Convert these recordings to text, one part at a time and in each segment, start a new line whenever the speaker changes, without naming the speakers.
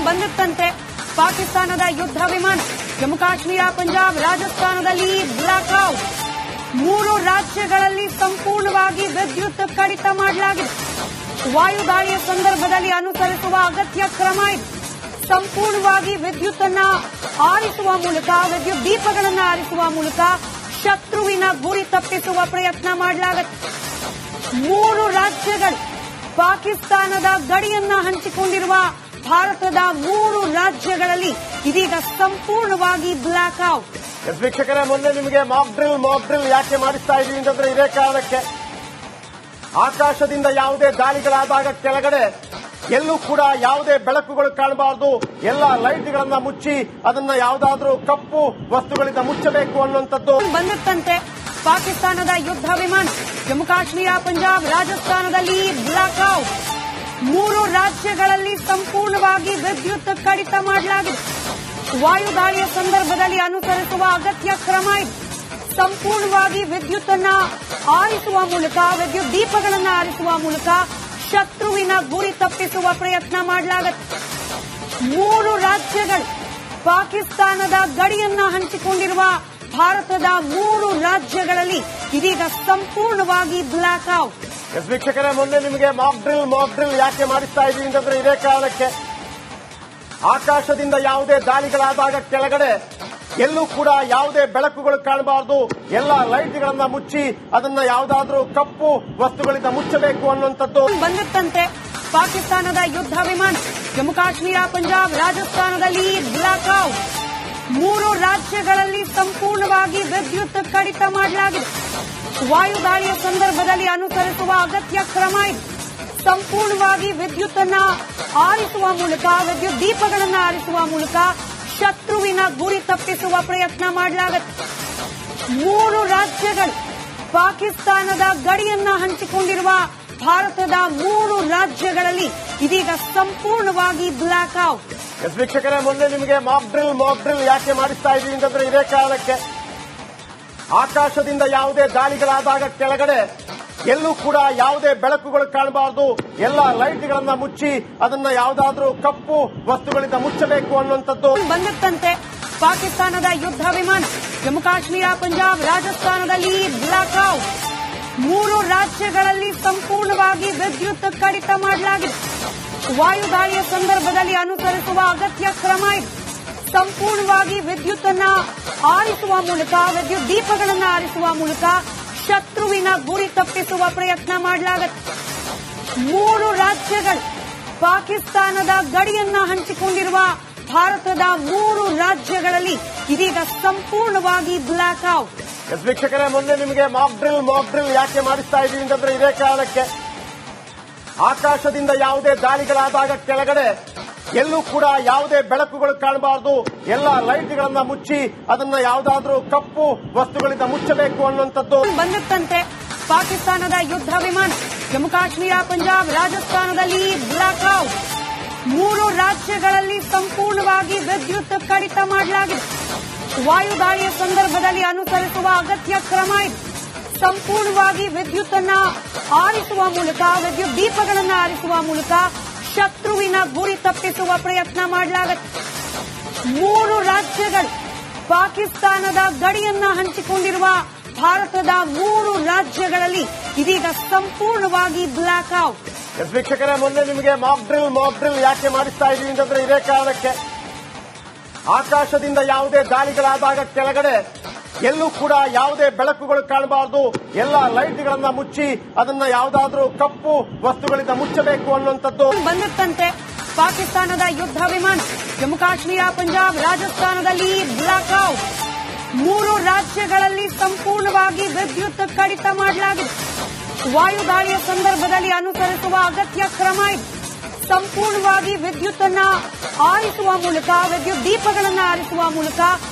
ಬಂದಿತ್ತಂತೆ ಪಾಕಿಸ್ತಾನದ ಯುದ್ಧ ವಿಮಾನ. ಜಮ್ಮು ಕಾಶ್ಮೀರ, ಪಂಜಾಬ್, ರಾಜಸ್ಥಾನದಲ್ಲಿ ಬ್ಲಾಕ್ ಔಟ್. 3 ರಾಜ್ಯಗಳಲ್ಲಿ ಸಂಪೂರ್ಣವಾಗಿ ವಿದ್ಯುತ್ ಕಡಿತ ಮಾಡಲಾಗಿದೆ. ವಾಯುದಾಳಿಯ ಸಂದರ್ಭದಲ್ಲಿ ಅನುಸರಿಸುವ ಅಗತ್ಯ ಕ್ರಮ ಇದು. ಸಂಪೂರ್ಣವಾಗಿ ವಿದ್ಯುತ್ ಅನ್ನ ಆರಿಸುವ ಮೂಲಕ, ವಿದ್ಯುತ್ ದೀಪಗಳನ್ನು ಆರಿಸುವ ಮೂಲಕ ಶತ್ರುವಿನ ಗುರಿ ತಪ್ಪಿಸುವ ಪ್ರಯತ್ನ ಮಾಡಲಾಗುತ್ತೆ. 3 ರಾಜ್ಯಗಳು ಪಾಕಿಸ್ತಾನದ ಗಡಿಯನ್ನ ಹಂಚಿಕೊಂಡಿರುವ ಭಾರತದ 3 ರಾಜ್ಯಗಳಲ್ಲಿ ಇದೀಗ ಸಂಪೂರ್ಣವಾಗಿ ಬ್ಲಾಕ್ ಔಟ್.
ವೀಕ್ಷಕರೇ, ಮೊನ್ನೆ ನಿಮಗೆ ಮಾಕ್ ಡ್ರಿಲ್ ಯಾಕೆ ಮಾಡಿಸ್ತಾ ಇದ್ದೀವಿ ಅಂತಂದ್ರೆ ಇದೇ ಕಾರಣಕ್ಕೆ. ಆಕಾಶದಿಂದ ಯಾವುದೇ ದಾಳಿಗಳಾದಾಗ ಕೆಳಗಡೆ ಎಲ್ಲೂ ಕೂಡ ಯಾವುದೇ ಬೆಳಕುಗಳು ಕಾಣಬಾರದು, ಎಲ್ಲ ಲೈಟ್ಗಳನ್ನ ಮುಚ್ಚಿ ಅದನ್ನ ಯಾವುದಾದ್ರೂ ಕಪ್ಪು ವಸ್ತುಗಳಿಂದ ಮುಚ್ಚಬೇಕು ಅನ್ನುವಂಥದ್ದು
ಬಂದಿತ್ತಂತೆ ಪಾಕಿಸ್ತಾನದ ಯುದ್ಧ ವಿಮಾನ. ಜಮ್ಮು ಕಾಶ್ಮೀರ, ಪಂಜಾಬ್, ರಾಜಸ್ಥಾನದಲ್ಲಿ ಬ್ಲಾಕ್ ಔಟ್. 3 ರಾಜ್ಯಗಳಲ್ಲಿ ಸಂಪೂರ್ಣವಾಗಿ ವಿದ್ಯುತ್ ಕಡಿತ ಮಾಡಲಾಗಿದೆ. ವಾಯುದಾಳಿಯ ಸಂದರ್ಭದಲ್ಲಿ ಅನುಸರಿಸುವ ಅಗತ್ಯ ಕ್ರಮ ಇದು. ಸಂಪೂರ್ಣವಾಗಿ ವಿದ್ಯುತ್ ಅನ್ನ ಆರಿಸುವ ಮೂಲಕ, ವಿದ್ಯುತ್ ದೀಪಗಳನ್ನು ಆರಿಸುವ ಮೂಲಕ ಶತ್ರುವಿನ ಗುರಿ ತಪ್ಪಿಸುವ ಪ್ರಯತ್ನ ಮಾಡಲಾಗುತ್ತೆ. 3 ರಾಜ್ಯಗಳು ಪಾಕಿಸ್ತಾನದ ಗಡಿಯನ್ನ ಹಂಚಿಕೊಂಡಿರುವ ಭಾರತದ 3 ರಾಜ್ಯಗಳಲ್ಲಿ ಇದೀಗ ಸಂಪೂರ್ಣವಾಗಿ ಬ್ಲಾಕ್ ಔಟ್.
ವೀಕ್ಷಕರೇ, ಮೊನ್ನೆ ನಿಮಗೆ ಮಾಕ್ ಡ್ರಿಲ್ ಯಾಕೆ ಮಾಡಿಸ್ತಾ ಇದ್ದೀವಿ ಅಂತಂದ್ರೆ ಇದೇ ಕಾರಣಕ್ಕೆ. ಆಕಾಶದಿಂದ ಯಾವುದೇ ದಾಳಿಗಳಾದಾಗ ಕೆಳಗಡೆ ಎಲ್ಲೂ ಕೂಡ ಯಾವುದೇ ಬೆಳಕುಗಳು ಕಾಣಬಾರದು, ಎಲ್ಲ ಲೈಟ್ಗಳನ್ನ ಮುಚ್ಚಿ ಅದನ್ನ ಯಾವುದಾದ್ರೂ ಕಪ್ಪು ವಸ್ತುಗಳಿಂದ ಮುಚ್ಚಬೇಕು ಅನ್ನುವಂಥದ್ದು
ಬಂದಿತ್ತಂತೆ ಪಾಕಿಸ್ತಾನದ ಯುದ್ಧ ವಿಮಾನ. ಜಮ್ಮು ಕಾಶ್ಮೀರ, ಪಂಜಾಬ್, ರಾಜಸ್ಥಾನದಲ್ಲಿ ಬ್ಲಾಕ್ ಔಟ್. 3 ರಾಜ್ಯಗಳಲ್ಲಿ ಸಂಪೂರ್ಣವಾಗಿ ವಿದ್ಯುತ್ ಕಡಿತ ಮಾಡಲಾಗಿದೆ. ವಾಯುದಾಳಿಯ ಸಂದರ್ಭದಲ್ಲಿ ಅನುಸರಿಸುವ ಅಗತ್ಯ ಕ್ರಮ ಇದು. ಸಂಪೂರ್ಣವಾಗಿ ವಿದ್ಯುತ್ ಅನ್ನ ಆರಿಸುವ ಮೂಲಕ, ವಿದ್ಯುತ್ ದೀಪಗಳನ್ನು ಆರಿಸುವ ಮೂಲಕ ಶತ್ರುವಿನ ಗುರಿ ತಪ್ಪಿಸುವ ಪ್ರಯತ್ನ ಮಾಡಲಾಗುತ್ತೆ. 3 ರಾಜ್ಯಗಳು ಪಾಕಿಸ್ತಾನದ ಗಡಿಯನ್ನ ಹಂಚಿಕೊಂಡಿರುವ ಭಾರತದ 3 ರಾಜ್ಯಗಳಲ್ಲಿ ಇದೀಗ ಸಂಪೂರ್ಣವಾಗಿ ಬ್ಲಾಕ್ ಔಟ್.
ವೀಕ್ಷಕರೇ, ಮೊನ್ನೆ ನಿಮಗೆ ಮಾಕ್ ಡ್ರಿಲ್ ಯಾಕೆ ಮಾಡಿಸ್ತಾ ಇದ್ದೀವಿ ಅಂತಂದ್ರೆ ಇದೇ ಕಾರಣಕ್ಕೆ. ಆಕಾಶದಿಂದ ಯಾವುದೇ ದಾಳಿಗಳಾದಾಗ ಕೆಳಗಡೆ ಎಲ್ಲೂ ಕೂಡ ಯಾವುದೇ ಬೆಳಕುಗಳು ಕಾಣಬಾರದು, ಎಲ್ಲ ಲೈಟ್ಗಳನ್ನ ಮುಚ್ಚಿ ಅದನ್ನ ಯಾವುದಾದ್ರೂ ಕಪ್ಪು ವಸ್ತುಗಳಿಂದ ಮುಚ್ಚಬೇಕು ಅನ್ನುವಂಥದ್ದು
ಬಂದಿತ್ತಂತೆ ಪಾಕಿಸ್ತಾನದ ಯುದ್ಧ ವಿಮಾನ. ಜಮ್ಮು ಕಾಶ್ಮೀರ, ಪಂಜಾಬ್, ರಾಜಸ್ಥಾನದಲ್ಲಿ ಬ್ಲಾಕ್ ಔಟ್. 3 ರಾಜ್ಯಗಳಲ್ಲಿ ಸಂಪೂರ್ಣವಾಗಿ ವಿದ್ಯುತ್ ಕಡಿತ ಮಾಡಲಾಗಿದೆ. ವಾಯುದಾಳಿಯ ಸಂದರ್ಭದಲ್ಲಿ ಅನುಸರಿಸುವ ಅಗತ್ಯ ಕ್ರಮ ಇದು. ಸಂಪೂರ್ಣವಾಗಿ ವಿದ್ಯುತ್ ಅನ್ನ ಆರಿಸುವ ಮೂಲಕ, ವಿದ್ಯುತ್ ದೀಪಗಳನ್ನು ಆರಿಸುವ ಮೂಲಕ ಶತ್ರುವಿನ ಗುರಿ ತಪ್ಪಿಸುವ ಪ್ರಯತ್ನ ಮಾಡಲಾಗುತ್ತೆ. 3 ರಾಜ್ಯಗಳು ಪಾಕಿಸ್ತಾನದ ಗಡಿಯನ್ನ ಹಂಚಿಕೊಂಡಿರುವ ಭಾರತದ 3 ರಾಜ್ಯಗಳಲ್ಲಿ ಇದೀಗ ಸಂಪೂರ್ಣವಾಗಿ ಬ್ಲಾಕ್ ಔಟ್.
ವೀಕ್ಷಕರೇ, ಮೊನ್ನೆ ನಿಮಗೆ ಮಾಕ್ ಡ್ರಿಲ್ ಯಾಕೆ ಮಾಡಿಸ್ತಾ ಇದ್ದೀವಿ ಅಂತಂದ್ರೆ ಇದೇ ಕಾರಣಕ್ಕೆ. ಆಕಾಶದಿಂದ ಯಾವುದೇ ದಾಳಿಗಳಾದಾಗ ಕೆಳಗಡೆ ಎಲ್ಲೂ ಕೂಡ ಯಾವುದೇ ಬೆಳಕುಗಳು ಕಾಣಬಾರದು, ಎಲ್ಲ ಲೈಟ್ಗಳನ್ನ ಮುಚ್ಚಿ ಅದನ್ನ ಯಾವುದಾದ್ರೂ ಕಪ್ಪು ವಸ್ತುಗಳಿಂದ ಮುಚ್ಚಬೇಕು ಅನ್ನುವಂಥದ್ದು
ಬಂದಿತ್ತಂತೆ ಪಾಕಿಸ್ತಾನದ ಯುದ್ಧ ವಿಮಾನ. ಜಮ್ಮು ಕಾಶ್ಮೀರ, ಪಂಜಾಬ್, ರಾಜಸ್ಥಾನದಲ್ಲಿ ಬ್ಲಾಕ್ ಔಟ್. 3 ರಾಜ್ಯಗಳಲ್ಲಿ ಸಂಪೂರ್ಣವಾಗಿ ವಿದ್ಯುತ್ ಕಡಿತ ಮಾಡಲಾಗಿದೆ. ವಾಯುದಾಳಿಯ ಸಂದರ್ಭದಲ್ಲಿ ಅನುಸರಿಸುವ ಅಗತ್ಯ ಕ್ರಮ ಇದು. ಸಂಪೂರ್ಣವಾಗಿ ವಿದ್ಯುತ್ ಅನ್ನ ಆರಿಸುವ ಮೂಲಕ, ವಿದ್ಯುತ್ ದೀಪಗಳನ್ನು ಆರಿಸುವ ಮೂಲಕ ಶತ್ರುವಿನ ಗುರಿ ತಪ್ಪಿಸುವ ಪ್ರಯತ್ನ ಮಾಡಲಾಗುತ್ತೆ. 3 ರಾಜ್ಯಗಳು ಪಾಕಿಸ್ತಾನದ ಗಡಿಯನ್ನ ಹಂಚಿಕೊಂಡಿರುವ ಭಾರತದ 3 ರಾಜ್ಯಗಳಲ್ಲಿ ಇದೀಗ ಸಂಪೂರ್ಣವಾಗಿ ಬ್ಲಾಕ್ ಔಟ್.
ವೀಕ್ಷಕರೇ, ಮೊನ್ನೆ ನಿಮಗೆ ಮಾಕ್ ಡ್ರಿಲ್ ಯಾಕೆ ಮಾಡಿಸ್ತಾ ಇದ್ದೀವಿ ಅಂತಂದ್ರೆ ಇದೇ ಕಾರಣಕ್ಕೆ. ಆಕಾಶದಿಂದ ಯಾವುದೇ ದಾಳಿಗಳಾದಾಗ ಕೆಳಗಡೆ ಎಲ್ಲೂ ಕೂಡ ಯಾವುದೇ ಬೆಳಕುಗಳು ಕಾಣಬಾರದು, ಎಲ್ಲ ಲೈಟ್ಗಳನ್ನ ಮುಚ್ಚಿ ಅದನ್ನ ಯಾವುದಾದ್ರೂ ಕಪ್ಪು ವಸ್ತುಗಳಿಂದ ಮುಚ್ಚಬೇಕು ಅನ್ನುವಂಥದ್ದು
ಬಂದಿತ್ತಂತೆ ಪಾಕಿಸ್ತಾನದ ಯುದ್ಧ ವಿಮಾನ. ಜಮ್ಮು ಕಾಶ್ಮೀರ, ಪಂಜಾಬ್, ರಾಜಸ್ಥಾನದಲ್ಲಿ ಬ್ಲಾಕ್ ಔಟ್. 3 ರಾಜ್ಯಗಳಲ್ಲಿ ಸಂಪೂರ್ಣವಾಗಿ ವಿದ್ಯುತ್ ಕಡಿತ ಮಾಡಲಾಗಿದೆ. ವಾಯುದಾಳಿಯ ಸಂದರ್ಭದಲ್ಲಿ ಅನುಸರಿಸುವ ಅಗತ್ಯ ಕ್ರಮ ಇದು. ಸಂಪೂರ್ಣವಾಗಿ ವಿದ್ಯುತ್ ಅನ್ನ ಆರಿಸುವ ಮೂಲಕ, ವಿದ್ಯುತ್ ದೀಪಗಳನ್ನು ಆರಿಸುವ ಮೂಲಕ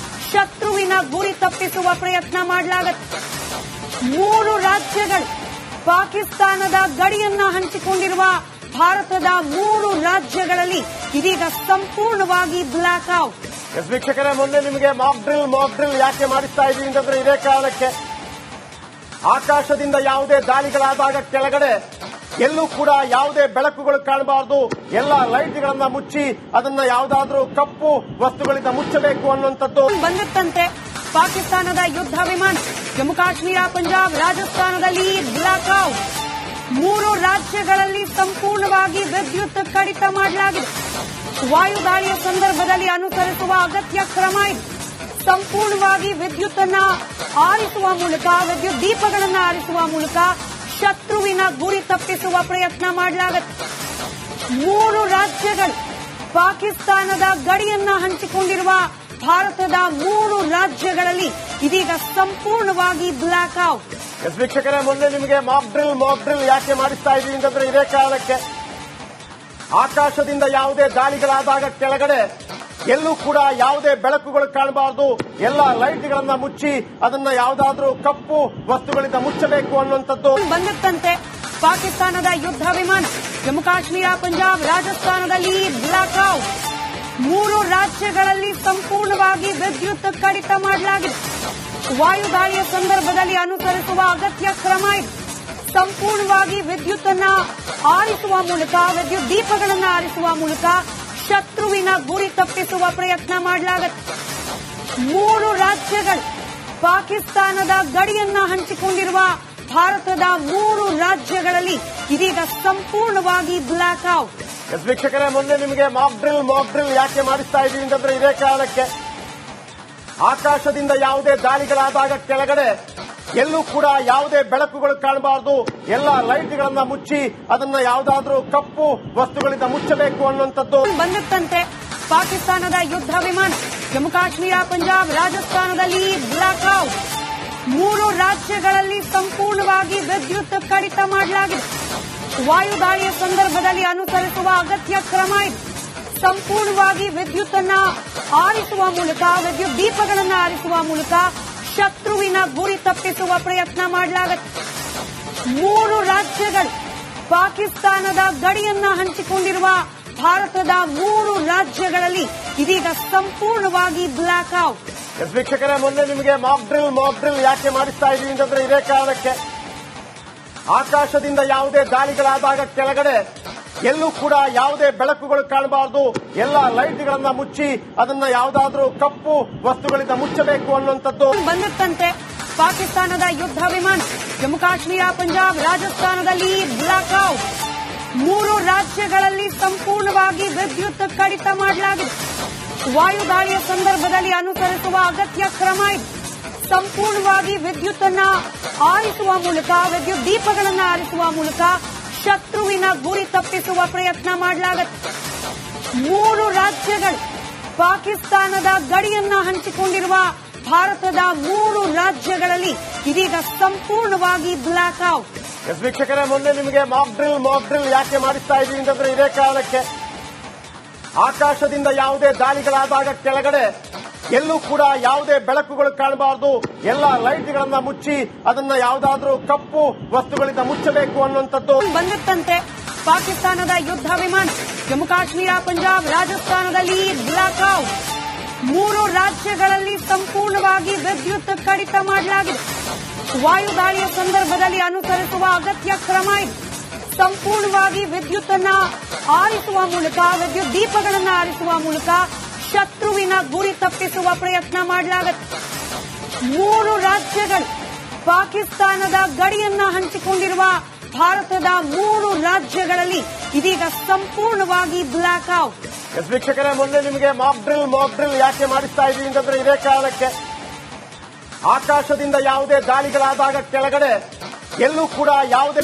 ಶತ್ರುವಿನ ಗುರಿ ತಪ್ಪಿಸುವ ಪ್ರಯತ್ನ ಮಾಡಲಾಗುತ್ತೆ. 3 ರಾಜ್ಯಗಳು ಪಾಕಿಸ್ತಾನದ ಗಡಿಯನ್ನ ಹಂಚಿಕೊಂಡಿರುವ ಭಾರತದ 3 ರಾಜ್ಯಗಳಲ್ಲಿ ಇದೀಗ ಸಂಪೂರ್ಣವಾಗಿ ಬ್ಲಾಕ್ ಔಟ್.
ವೀಕ್ಷಕರೇ, ಮೊನ್ನೆ ನಿಮಗೆ ಮಾಕ್ ಡ್ರಿಲ್ ಯಾಕೆ ಮಾಡಿಸ್ತಾ ಇದ್ದೀವಿ ಅಂತಂದ್ರೆ ಇದೇ ಕಾರಣಕ್ಕೆ. ಆಕಾಶದಿಂದ ಯಾವುದೇ ದಾಳಿಗಳಾದಾಗ ಕೆಳಗಡೆ ಎಲ್ಲೂ ಕೂಡ ಯಾವುದೇ ಬೆಳಕುಗಳು ಕಾಣಬಾರದು, ಎಲ್ಲ ಲೈಟ್ಗಳನ್ನ ಮುಚ್ಚಿ ಅದನ್ನ ಯಾವುದಾದ್ರೂ ಕಪ್ಪು ವಸ್ತುಗಳಿಂದ ಮುಚ್ಚಬೇಕು ಅನ್ನುವಂಥದ್ದು
ಬಂದಿತ್ತಂತೆ. ಪಾಕಿಸ್ತಾನದ ಯುದ್ಧ ವಿಮಾನ ಜಮ್ಮು ಕಾಶ್ಮೀರ, ಪಂಜಾಬ್, ರಾಜಸ್ಥಾನದಲ್ಲಿ ಬ್ಲಾಕ್ ಔಟ್. 3 ರಾಜ್ಯಗಳಲ್ಲಿ ಸಂಪೂರ್ಣವಾಗಿ ವಿದ್ಯುತ್ ಕಡಿತ ಮಾಡಲಾಗಿದೆ. ವಾಯುದಾಳಿಯ ಸಂದರ್ಭದಲ್ಲಿ ಅನುಸರಿಸುವ ಅಗತ್ಯ ಕ್ರಮ ಇದು. ಸಂಪೂರ್ಣವಾಗಿ ವಿದ್ಯುತ್ ಅನ್ನ ಆರಿಸುವ ಮೂಲಕ, ವಿದ್ಯುತ್ ದೀಪಗಳನ್ನು ಆರಿಸುವ ಮೂಲಕ ಶತ್ರುವಿನ ಗುರಿ ತಪ್ಪಿಸುವ ಪ್ರಯತ್ನ ಮಾಡಲಾಗುತ್ತೆ. 3 ರಾಜ್ಯಗಳು ಪಾಕಿಸ್ತಾನದ ಗಡಿಯನ್ನ ಹಂಚಿಕೊಂಡಿರುವ ಭಾರತದ 3 ರಾಜ್ಯಗಳಲ್ಲಿ ಇದೀಗ ಸಂಪೂರ್ಣವಾಗಿ ಬ್ಲಾಕ್ ಔಟ್.
ವೀಕ್ಷಕರೇ, ಮೊನ್ನೆ ನಿಮಗೆ ಮಾಕ್ ಡ್ರಿಲ್ ಯಾಕೆ ಮಾಡಿಸ್ತಾ ಇದ್ದೀವಿ ಅಂತಂದ್ರೆ ಇದೇ ಕಾರಣಕ್ಕೆ. ಆಕಾಶದಿಂದ ಯಾವುದೇ ದಾಳಿಗಳಾದಾಗ ಕೆಳಗಡೆ ಎಲ್ಲೂ ಕೂಡ ಯಾವುದೇ ಬೆಳಕುಗಳು ಕಾಣಬಾರದು, ಎಲ್ಲ ಲೈಟ್ಗಳನ್ನ ಮುಚ್ಚಿ ಅದನ್ನ ಯಾವುದಾದ್ರೂ ಕಪ್ಪು ವಸ್ತುಗಳಿಂದ ಮುಚ್ಚಬೇಕು ಅನ್ನುವಂಥದ್ದು
ಬಂದಿತ್ತಂತೆ. ಪಾಕಿಸ್ತಾನದ ಯುದ್ಧ ವಿಮಾನ ಜಮ್ಮು ಕಾಶ್ಮೀರ, ಪಂಜಾಬ್, ರಾಜಸ್ಥಾನದಲ್ಲಿ ಬ್ಲಾಕ್ ಔಟ್. 3 ರಾಜ್ಯಗಳಲ್ಲಿ ಸಂಪೂರ್ಣವಾಗಿ ವಿದ್ಯುತ್ ಕಡಿತ ಮಾಡಲಾಗಿದೆ. ವಾಯುದಾಳಿಯ ಸಂದರ್ಭದಲ್ಲಿ ಅನುಸರಿಸುವ ಅಗತ್ಯ ಕ್ರಮ ಇದು. ಸಂಪೂರ್ಣವಾಗಿ ವಿದ್ಯುತ್ ಅನ್ನ ಆರಿಸುವ ಮೂಲಕ, ವಿದ್ಯುತ್ ದೀಪಗಳನ್ನು ಆರಿಸುವ ಮೂಲಕ ಶತ್ರುವಿನ ಗುರಿ ತಪ್ಪಿಸುವ ಪ್ರಯತ್ನ ಮಾಡಲಾಗುತ್ತೆ. 3 ರಾಜ್ಯಗಳು ಪಾಕಿಸ್ತಾನದ ಗಡಿಯನ್ನ ಹಂಚಿಕೊಂಡಿರುವ ಭಾರತದ 3 ರಾಜ್ಯಗಳಲ್ಲಿ ಇದೀಗ ಸಂಪೂರ್ಣವಾಗಿ ಬ್ಲಾಕ್ ಔಟ್.
ವೀಕ್ಷಕರೇ, ಮೊನ್ನೆ ನಿಮಗೆ ಮಾಕ್ ಡ್ರಿಲ್ ಯಾಕೆ ಮಾಡಿಸ್ತಾ ಇದ್ದೀವಿ ಅಂತಂದ್ರೆ ಇದೇ ಕಾರಣಕ್ಕೆ. ಆಕಾಶದಿಂದ ಯಾವುದೇ ದಾಳಿಗಳಾದಾಗ ಕೆಳಗಡೆ ಎಲ್ಲೂ ಕೂಡ ಯಾವುದೇ ಬೆಳಕುಗಳು ಕಾಣಬಾರದು, ಎಲ್ಲ ಲೈಟ್ಗಳನ್ನ ಮುಚ್ಚಿ ಅದನ್ನ ಯಾವುದಾದ್ರೂ ಕಪ್ಪು ವಸ್ತುಗಳಿಂದ ಮುಚ್ಚಬೇಕು ಅನ್ನುವಂಥದ್ದು
ಬಂದಿತ್ತಂತೆ. ಪಾಕಿಸ್ತಾನದ ಯುದ್ಧ ವಿಮಾನ ಜಮ್ಮು ಕಾಶ್ಮೀರ, ಪಂಜಾಬ್, ರಾಜಸ್ಥಾನದಲ್ಲಿ ಬ್ಲಾಕ್ ಔಟ್. 3 ರಾಜ್ಯಗಳಲ್ಲಿ ಸಂಪೂರ್ಣವಾಗಿ ವಿದ್ಯುತ್ ಕಡಿತ ಮಾಡಲಾಗಿದೆ. ವಾಯುದಾಳಿಯ ಸಂದರ್ಭದಲ್ಲಿ ಅನುಸರಿಸುವ ಅಗತ್ಯ ಕ್ರಮ ಇದು. ಸಂಪೂರ್ಣವಾಗಿ ವಿದ್ಯುತ್ ಅನ್ನ ಆರಿಸುವ ಮೂಲಕ, ವಿದ್ಯುತ್ ದೀಪಗಳನ್ನು ಆರಿಸುವ ಮೂಲಕ ಶತ್ರುವಿನ ಗುರಿ ತಪ್ಪಿಸುವ ಪ್ರಯತ್ನ ಮಾಡಲಾಗುತ್ತೆ. 3 ರಾಜ್ಯಗಳು ಪಾಕಿಸ್ತಾನದ ಗಡಿಯನ್ನ ಹಂಚಿಕೊಂಡಿರುವ ಭಾರತದ 3 ರಾಜ್ಯಗಳಲ್ಲಿ ಇದೀಗ ಸಂಪೂರ್ಣವಾಗಿ ಬ್ಲಾಕ್ ಔಟ್.
ವೀಕ್ಷಕರೇ, ಮೊನ್ನೆ ನಿಮಗೆ ಮಾಕ್ ಡ್ರಿಲ್ ಯಾಕೆ ಮಾಡಿಸ್ತಾ ಇದ್ದೀವಿ ಅಂತಂದ್ರೆ ಇದೇ ಕಾರಣಕ್ಕೆ. ಆಕಾಶದಿಂದ ಯಾವುದೇ ದಾಳಿಗಳಾದಾಗ ಕೆಳಗಡೆ ಎಲ್ಲೂ ಕೂಡ ಯಾವುದೇ ಬೆಳಕುಗಳು ಕಾಣಬಾರದು, ಎಲ್ಲ ಲೈಟ್ಗಳನ್ನ ಮುಚ್ಚಿ ಅದನ್ನ ಯಾವುದಾದ್ರೂ ಕಪ್ಪು ವಸ್ತುಗಳಿಂದ ಮುಚ್ಚಬೇಕು ಅನ್ನುವಂಥದ್ದು
ಬಂದಿತ್ತಂತೆ. ಪಾಕಿಸ್ತಾನದ ಯುದ್ಧ ವಿಮಾನ ಜಮ್ಮು ಕಾಶ್ಮೀರ, ಪಂಜಾಬ್, ರಾಜಸ್ಥಾನದಲ್ಲಿ ಬ್ಲಾಕ್ ಔಟ್. 3 ರಾಜ್ಯಗಳಲ್ಲಿ ಸಂಪೂರ್ಣವಾಗಿ ವಿದ್ಯುತ್ ಕಡಿತ ಮಾಡಲಾಗಿದೆ. ವಾಯುದಾಳಿಯ ಸಂದರ್ಭದಲ್ಲಿ ಅನುಸರಿಸುವ ಅಗತ್ಯ ಕ್ರಮ ಇದು. ಸಂಪೂರ್ಣವಾಗಿ ವಿದ್ಯುತ್ ಅನ್ನ ಆರಿಸುವ ಮೂಲಕ, ವಿದ್ಯುತ್ ದೀಪಗಳನ್ನು ಆರಿಸುವ ಮೂಲಕ ಶತ್ರುವಿನ ಗುರಿ ತಪ್ಪಿಸುವ ಪ್ರಯತ್ನ ಮಾಡಲಾಗುತ್ತೆ. 3 ರಾಜ್ಯಗಳು ಪಾಕಿಸ್ತಾನದ ಗಡಿಯನ್ನ ಹಂಚಿಕೊಂಡಿರುವ ಭಾರತದ 3 ರಾಜ್ಯಗಳಲ್ಲಿ ಇದೀಗ ಸಂಪೂರ್ಣವಾಗಿ ಬ್ಲಾಕ್ ಔಟ್.
ವೀಕ್ಷಕರೇ, ಮೊನ್ನೆ ನಿಮಗೆ ಮಾಕ್ ಡ್ರಿಲ್ ಯಾಕೆ ಮಾಡಿಸ್ತಾ ಇದ್ದೀವಿ ಅಂತಂದ್ರೆ ಇದೇ ಕಾರಣಕ್ಕೆ. ಆಕಾಶದಿಂದ ಯಾವುದೇ ದಾಳಿಗಳಾದಾಗ ಕೆಳಗಡೆ ಎಲ್ಲೂ ಕೂಡ ಯಾವುದೇ ಬೆಳಕುಗಳು ಕಾಣಬಾರದು, ಎಲ್ಲ ಲೈಟ್ಗಳನ್ನ ಮುಚ್ಚಿ ಅದನ್ನ ಯಾವುದಾದ್ರೂ ಕಪ್ಪು ವಸ್ತುಗಳಿಂದ ಮುಚ್ಚಬೇಕು ಅನ್ನುವಂಥದ್ದು
ಬಂದಿತ್ತಂತೆ. ಪಾಕಿಸ್ತಾನದ ಯುದ್ಧ ವಿಮಾನ ಜಮ್ಮು ಕಾಶ್ಮೀರ, ಪಂಜಾಬ್, ರಾಜಸ್ಥಾನದಲ್ಲಿ ಬ್ಲಾಕ್ ಔಟ್. 3 ರಾಜ್ಯಗಳಲ್ಲಿ ಸಂಪೂರ್ಣವಾಗಿ ವಿದ್ಯುತ್ ಕಡಿತ ಮಾಡಲಾಗಿದೆ. ವಾಯುದಾಳಿಯ ಸಂದರ್ಭದಲ್ಲಿ ಅನುಸರಿಸುವ ಅಗತ್ಯ ಕ್ರಮ ಇದು. ಸಂಪೂರ್ಣವಾಗಿ ವಿದ್ಯುತ್ ಅನ್ನ ಆರಿಸುವ ಮೂಲಕ, ವಿದ್ಯುತ್ ದೀಪಗಳನ್ನು ಆರಿಸುವ ಮೂಲಕ ಶತ್ರುವಿನ ಗುರಿ ತಪ್ಪಿಸುವ ಪ್ರಯತ್ನ ಮಾಡಲಾಗುತ್ತೆ. 3 ರಾಜ್ಯಗಳು ಪಾಕಿಸ್ತಾನದ ಗಡಿಯನ್ನ ಹಂಚಿಕೊಂಡಿರುವ ಭಾರತದ 3 ರಾಜ್ಯಗಳಲ್ಲಿ ಇದೀಗ ಸಂಪೂರ್ಣವಾಗಿ ಬ್ಲಾಕ್ ಔಟ್.
ವೀಕ್ಷಕರೇ, ಮೊನ್ನೆ ನಿಮಗೆ ಮಾಕ್ ಡ್ರಿಲ್ ಯಾಕೆ ಮಾಡಿಸ್ತಾ ಇದ್ದೀವಿ ಅಂತಂದ್ರೆ ಇದೇ ಕಾರಣಕ್ಕೆ. ಆಕಾಶದಿಂದ ಯಾವುದೇ ದಾಳಿಗಳಾದಾಗ ಕೆಳಗಡೆ ಎಲ್ಲೂ ಕೂಡ ಯಾವುದೇ